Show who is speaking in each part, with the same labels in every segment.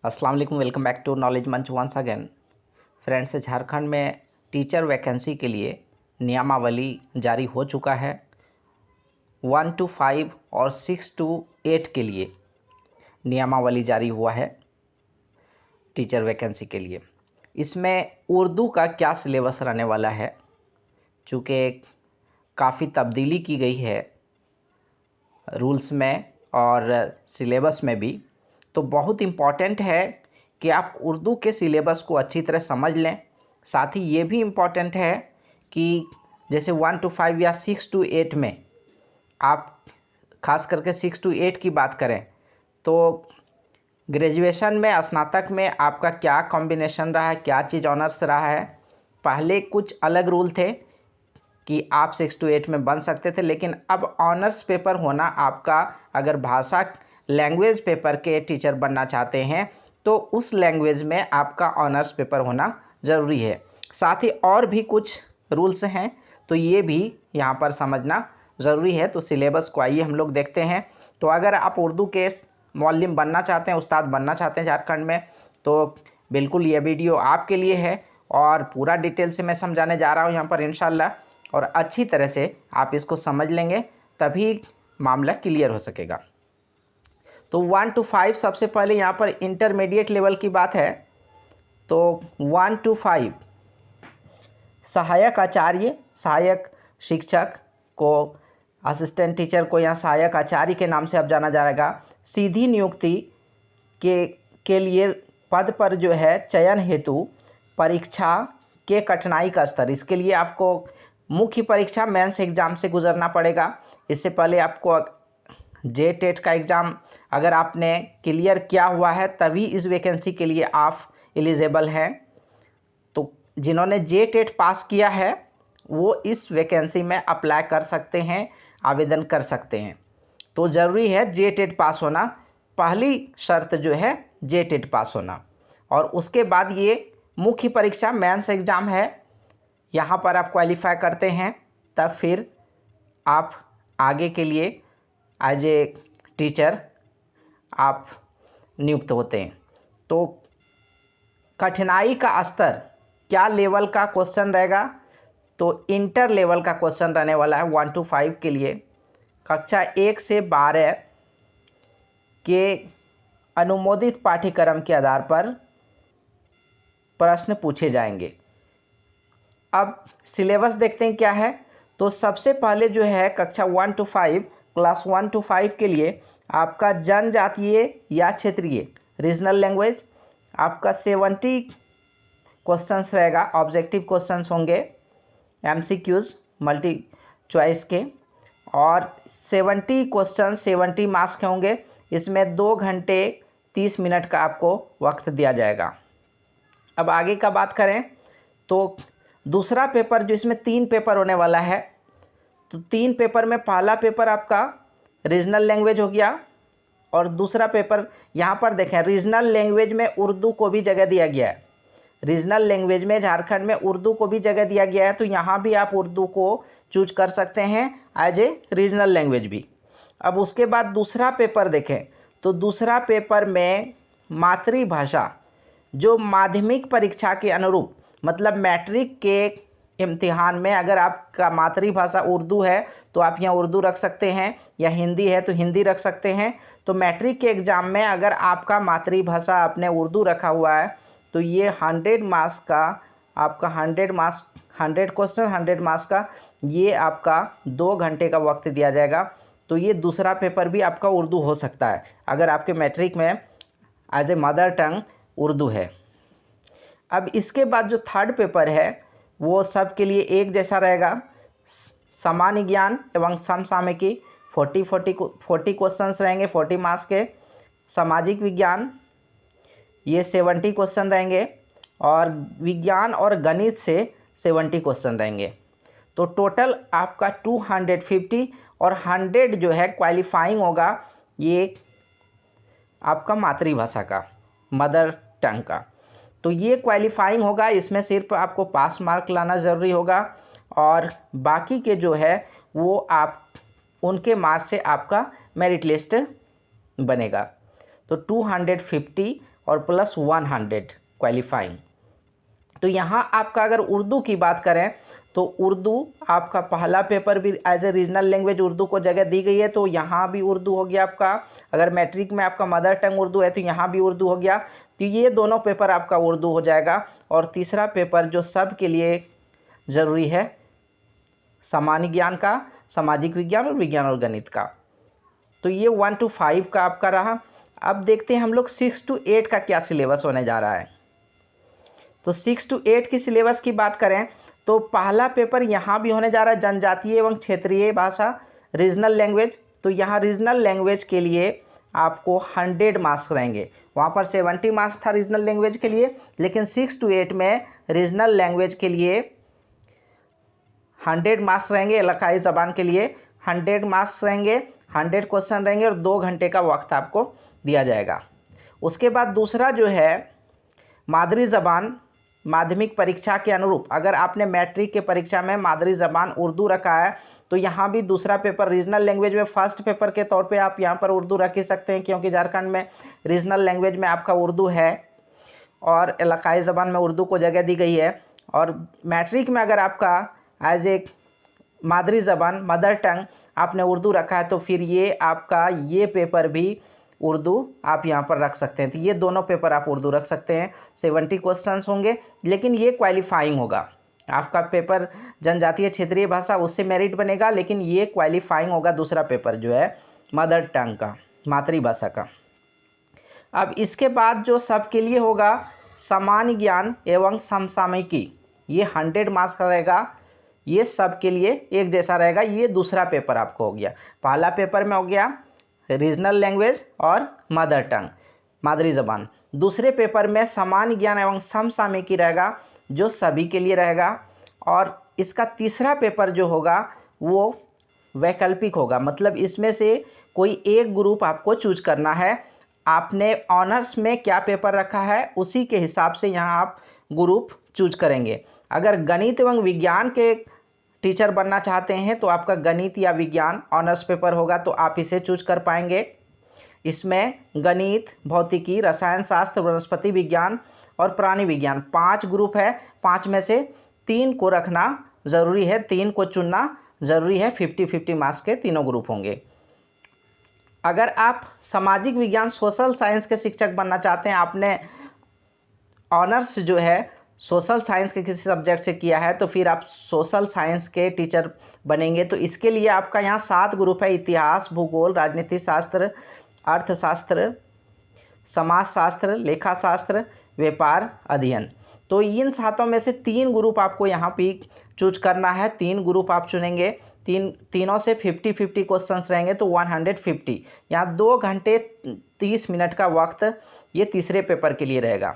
Speaker 1: अस्सलाम वालेकुम, welcome back to knowledge मंच वंस अगेन। फ्रेंड्स, झारखंड में टीचर वैकेंसी के लिए नियमावली जारी हो चुका है। 1 to 5 और 6 to 8 के लिए नियमावली जारी हुआ है टीचर वैकेंसी के लिए। इसमें उर्दू का क्या सिलेबस रहने वाला है, चूँकि काफ़ी तब्दीली की गई है रूल्स में और सिलेबस में भी, तो बहुत इम्पॉर्टेंट है कि आप उर्दू के सिलेबस को अच्छी तरह समझ लें। साथ ही ये भी इम्पॉर्टेंट है कि जैसे 1 to 5 या 6 to 8 में आप खास करके 6 to 8 की बात करें तो ग्रेजुएशन में, स्नातक में आपका क्या कॉम्बिनेशन रहा है, क्या चीज़ ऑनर्स रहा है। पहले कुछ अलग रूल थे कि आप 6 to 8 में बन सकते थे, लेकिन अब ऑनर्स पेपर होना आपका, अगर भाषा लैंग्वेज पेपर के टीचर बनना चाहते हैं तो उस लैंग्वेज में आपका ऑनर्स पेपर होना ज़रूरी है। साथ ही और भी कुछ रूल्स हैं, तो ये भी यहाँ पर समझना ज़रूरी है। तो सिलेबस को आइए हम लोग देखते हैं। तो अगर आप उर्दू के मौल्लिम बनना चाहते हैं, उस्ताद बनना चाहते हैं झारखंड में, तो बिल्कुल ये वीडियो आपके लिए है और पूरा डिटेल से मैं समझाने जा रहा हूँ यहाँ पर इंशाल्लाह, और अच्छी तरह से आप इसको समझ लेंगे तभी मामला क्लियर हो सकेगा। तो 1 to 5 सबसे पहले यहाँ पर इंटरमीडिएट लेवल की बात है। तो 1 to 5 सहायक आचार्य, सहायक शिक्षक को, असिस्टेंट टीचर को यहाँ सहायक आचार्य के नाम से अब जाना जाएगा। सीधी नियुक्ति के लिए पद पर जो है चयन हेतु परीक्षा के कठिनाई का स्तर, इसके लिए आपको मुख्य परीक्षा मेंस एग्ज़ाम से गुजरना पड़ेगा। इससे पहले आपको जे-टेट का एग्ज़ाम अगर आपने क्लियर किया हुआ है तभी इस वैकेंसी के लिए आप एलिजिबल हैं। तो जिन्होंने जे-टेट पास किया है वो इस वैकेंसी में अप्लाई कर सकते हैं, आवेदन कर सकते हैं। तो ज़रूरी है जे-टेट पास होना, पहली शर्त जो है जे-टेट पास होना। और उसके बाद ये मुख्य परीक्षा मेंस एग्ज़ाम है, यहाँ पर आप क्वालिफाई करते हैं तब फिर आप आगे के लिए एज ए टीचर आप नियुक्त होते हैं। तो कठिनाई का स्तर क्या लेवल का क्वेश्चन रहेगा, तो इंटर लेवल का क्वेश्चन रहने वाला है 1 to 5 के लिए। कक्षा 1 से 12 के अनुमोदित पाठ्यक्रम के आधार पर प्रश्न पूछे जाएंगे। अब सिलेबस देखते हैं क्या है। तो सबसे पहले जो है कक्षा 1 to 5, क्लास 1 to 5 के लिए आपका जनजातीय या क्षेत्रीय रीजनल लैंग्वेज आपका 70 क्वेश्चंस रहेगा। ऑब्जेक्टिव क्वेश्चंस होंगे, एमसीक्यूज मल्टी चॉइस के, और 70 क्वेश्चन 70 मार्क्स के होंगे। इसमें 2 घंटे 30 मिनट का आपको वक्त दिया जाएगा। अब आगे का बात करें तो दूसरा पेपर जो इसमें 3 पेपर होने वाला है, तो 3 पेपर में पहला पेपर आपका रीजनल लैंग्वेज हो गया, और दूसरा पेपर यहाँ पर देखें रीजनल लैंग्वेज में उर्दू को भी जगह दिया गया है। रीजनल लैंग्वेज में झारखंड में उर्दू को भी जगह दिया गया है, तो यहाँ भी आप उर्दू को चूज कर सकते हैं एज ए रीजनल लैंग्वेज भी। अब उसके बाद दूसरा पेपर देखें तो दूसरा पेपर में मातृभाषा, जो माध्यमिक परीक्षा के अनुरूप, मतलब मैट्रिक के इम्तिहान में अगर आपका मातृभाषा उर्दू है तो आप यहाँ उर्दू रख सकते हैं, या हिंदी है तो हिंदी रख सकते हैं। तो मैट्रिक के एग्ज़ाम में अगर आपका मातृभाषा आपने उर्दू रखा हुआ है तो ये 100 मार्क्स का आपका 100 क्वेश्चन 100 मार्क्स का ये आपका 2 घंटे का वक्त दिया जाएगा। तो ये दूसरा पेपर भी आपका उर्दू हो सकता है अगर आपके मैट्रिक में as a mother tongue Urdu है। अब इसके बाद जो थर्ड पेपर है वो सब के लिए एक जैसा रहेगा। सामान्य ज्ञान एवं समसामयिकी 40 क्वेश्चंस रहेंगे, 40 मार्क्स के। सामाजिक विज्ञान ये 70 क्वेश्चन रहेंगे, और विज्ञान और गणित से 70 क्वेश्चन रहेंगे। तो टोटल आपका 250 और 100 जो है क्वालिफाइंग होगा ये आपका मातृभाषा का, मदर टंग का। तो ये क्वालिफाइंग होगा, इसमें सिर्फ आपको पास मार्क लाना ज़रूरी होगा, और बाकी के जो है वो आप उनके मार्क्स से आपका मेरिट लिस्ट बनेगा। तो 250 और प्लस 100 क्वालिफाइंग। तो यहाँ आपका अगर उर्दू की बात करें तो उर्दू आपका पहला पेपर भी as a regional language Urdu को जगह दी गई है, तो यहाँ भी उर्दू हो गया आपका। अगर मैट्रिक में आपका मदर टंग उर्दू है तो यहाँ भी उर्दू हो गया। तो ये दोनों पेपर आपका उर्दू हो जाएगा। और तीसरा पेपर जो सब के लिए ज़रूरी है, सामान्य ज्ञान का, सामाजिक विज्ञान और विज्ञान और गणित का। तो ये 1 to 5 का आपका रहा। अब देखते हैं हम लोग 6 to 8 का क्या सिलेबस होने जा रहा है। तो 6 to 8 की सिलेबस की बात करें तो पहला पेपर यहाँ भी होने जा रहा है जनजातीय एवं क्षेत्रीय भाषा, रीजनल लैंग्वेज। तो यहाँ रीजनल लैंग्वेज के लिए आपको 100 मार्क्स रहेंगे। वहाँ पर 70 मार्क्स था रीजनल लैंग्वेज के लिए, लेकिन 6 to 8 में रीजनल लैंग्वेज के लिए 100 मार्क्स रहेंगे। इलाकाई ज़बान के लिए 100 मार्क्स रहेंगे, 100 क्वेश्चन रहेंगे और 2 घंटे का वक्त आपको दिया जाएगा। उसके बाद दूसरा जो है मादरी ज़बान, माध्यमिक परीक्षा के अनुरूप अगर आपने मैट्रिक के परीक्षा में मादरी ज़बान उर्दू रखा है तो यहाँ भी दूसरा पेपर रीजनल लैंग्वेज में फर्स्ट पेपर के तौर पे आप यहाँ पर उर्दू रख ही सकते हैं, क्योंकि झारखंड में रीजनल लैंग्वेज में आपका उर्दू है और इलाकाई ज़बान में उर्दू को जगह दी गई है। और मैट्रिक में अगर आपका एज ए मादरी ज़बान मदर टंग आपने उर्दू रखा है तो फिर ये आपका ये पेपर भी उर्दू आप यहाँ पर रख सकते हैं। तो ये दोनों पेपर आप उर्दू रख सकते हैं। 70 क्वेश्चंस होंगे, लेकिन ये क्वालिफाइंग होगा। आपका पेपर जनजातीय क्षेत्रीय भाषा उससे मेरिट बनेगा, लेकिन ये क्वालिफाइंग होगा दूसरा पेपर जो है मदर टंग का, मातृभाषा का। अब इसके बाद जो सबके लिए होगा सामान्य ज्ञान एवं समसामयिकी, ये 100 मार्क्स का रहेगा। ये सब के लिए एक जैसा रहेगा। ये दूसरा पेपर आपको हो गया। पहला पेपर में हो गया रीजनल लैंग्वेज और मदर टंग, मादरी ज़बान। दूसरे पेपर में सामान्य ज्ञान एवं समसामयिकी रहेगा, जो सभी के लिए रहेगा। और इसका तीसरा पेपर जो होगा वो वैकल्पिक होगा, मतलब इसमें से कोई एक ग्रुप आपको चूज करना है। आपने ऑनर्स में क्या पेपर रखा है उसी के हिसाब से यहाँ आप ग्रुप चूज करेंगे। अगर गणित एवं विज्ञान के टीचर बनना चाहते हैं तो आपका गणित या विज्ञान ऑनर्स पेपर होगा, तो आप इसे चूज कर पाएंगे। इसमें गणित, भौतिकी, रसायन शास्त्र, वनस्पति विज्ञान और प्राणी विज्ञान 5 ग्रुप है। 5 में से 3 को रखना ज़रूरी है, 3 को चुनना ज़रूरी है। 50-50 मार्क्स के तीनों ग्रुप होंगे। अगर आप सामाजिक विज्ञान सोशल साइंस के शिक्षक बनना चाहते हैं, आपने ऑनर्स जो है सोशल साइंस के किसी सब्जेक्ट से किया है, तो फिर आप सोशल साइंस के टीचर बनेंगे। तो इसके लिए आपका यहाँ 7 ग्रुप है। इतिहास, भूगोल, राजनीति शास्त्र, अर्थशास्त्र, समाजशास्त्र, लेखाशास्त्र, व्यापार अध्ययन। तो इन 7 में से 3 ग्रुप आपको यहाँ पे चूज करना है। 3 ग्रुप आप चुनेंगे। तीनों से 50-50 क्वेश्चंस रहेंगे, तो 150। यहाँ 2 घंटे 30 मिनट का वक्त ये तीसरे पेपर के लिए रहेगा।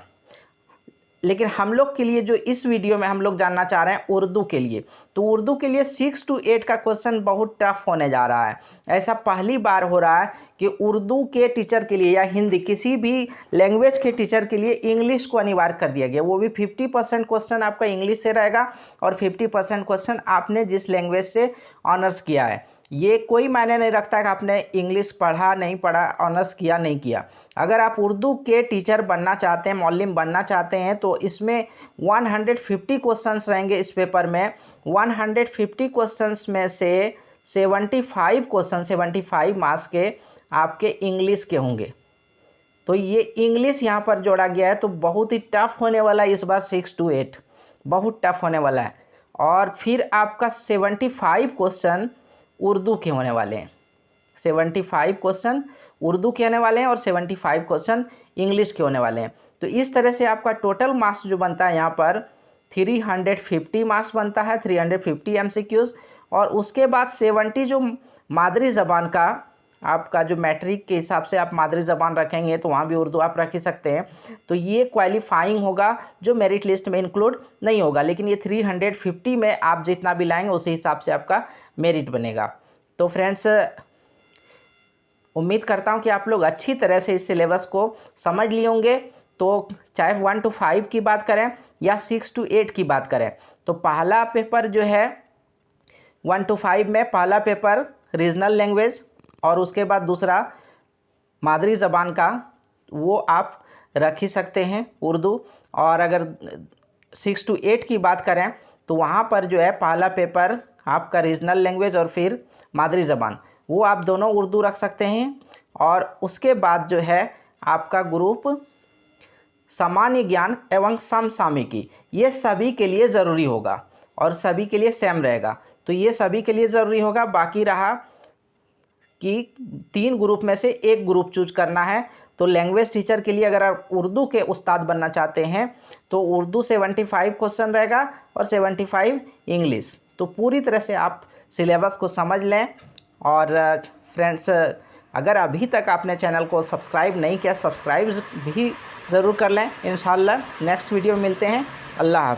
Speaker 1: लेकिन हम लोग के लिए जो इस वीडियो में हम लोग जानना चाह रहे हैं उर्दू के लिए, तो उर्दू के लिए 6 to 8 का क्वेश्चन बहुत टफ होने जा रहा है। ऐसा पहली बार हो रहा है कि उर्दू के टीचर के लिए या हिंदी किसी भी लैंग्वेज के टीचर के लिए इंग्लिश को अनिवार्य कर दिया गया। वो भी 50% क्वेश्चन आपका इंग्लिश से रहेगा और 50% क्वेश्चन आपने जिस लैंग्वेज से ऑनर्स किया है। ये कोई मायने नहीं रखता कि आपने इंग्लिश पढ़ा नहीं पढ़ा, ऑनर्स किया नहीं किया। अगर आप उर्दू के टीचर बनना चाहते हैं, मौलिम बनना चाहते हैं, तो इसमें 150 क्वेश्चंस रहेंगे इस पेपर में। 150 क्वेश्चंस में से 75 क्वेश्चन 75 मार्क्स के आपके इंग्लिश के होंगे। तो ये इंग्लिश यहाँ पर जोड़ा गया है, तो बहुत ही टफ होने वाला है इस बार 6 to 8, बहुत टफ होने वाला है। और फिर आपका 75 क्वेश्चन उर्दू के होने वाले हैं। 75 क्वेश्चन उर्दू के होने वाले हैं और 75 क्वेश्चन इंग्लिश के होने वाले हैं। तो इस तरह से आपका टोटल मार्क्स जो बनता है यहाँ पर 350 मार्क्स बनता है, 350 MCQs। और उसके बाद 70 जो मादरी ज़बान का आपका जो मैट्रिक के हिसाब से आप मादरी ज़बान रखेंगे तो वहाँ भी उर्दू आप रख ही सकते हैं। तो ये क्वालिफाइंग होगा, जो मेरिट लिस्ट में इंक्लूड नहीं होगा, लेकिन ये 350 में आप जितना भी लाएंगे उसी हिसाब से आपका मेरिट बनेगा। तो फ्रेंड्स, उम्मीद करता हूँ कि आप लोग अच्छी तरह से इस सिलेबस को समझ लिए होंगे। तो चाहे 1 to 5 की बात करें या 6 to 8 की बात करें, तो पहला पेपर जो है 1 to 5 में पहला पेपर रीजनल लैंग्वेज और उसके बाद दूसरा मादरी ज़बान का, वो आप रख ही सकते हैं उर्दू। और अगर 6 to 8 की बात करें तो वहाँ पर जो है पहला पेपर आपका रीजनल लैंग्वेज और फिर मादरी ज़बान, वो आप दोनों उर्दू रख सकते हैं। और उसके बाद जो है आपका ग्रुप सामान्य ज्ञान एवं समसामयिकी, ये सभी के लिए ज़रूरी होगा और सभी के लिए सेम रहेगा। तो ये सभी के लिए ज़रूरी होगा। बाकी रहा कि 3 ग्रुप में से एक ग्रुप चूज करना है। तो लैंग्वेज टीचर के लिए अगर आप उर्दू के उस्ताद बनना चाहते हैं तो उर्दू 75 क्वेश्चन रहेगा और 75 इंग्लिश। तो पूरी तरह से आप सिलेबस को समझ लें। और फ्रेंड्स, अगर अभी तक आपने चैनल को सब्सक्राइब नहीं किया, सब्सक्राइब भी ज़रूर कर लें। इंशाल्लाह नेक्स्ट वीडियो में मिलते हैं। अल्लाह हाफ़िज़।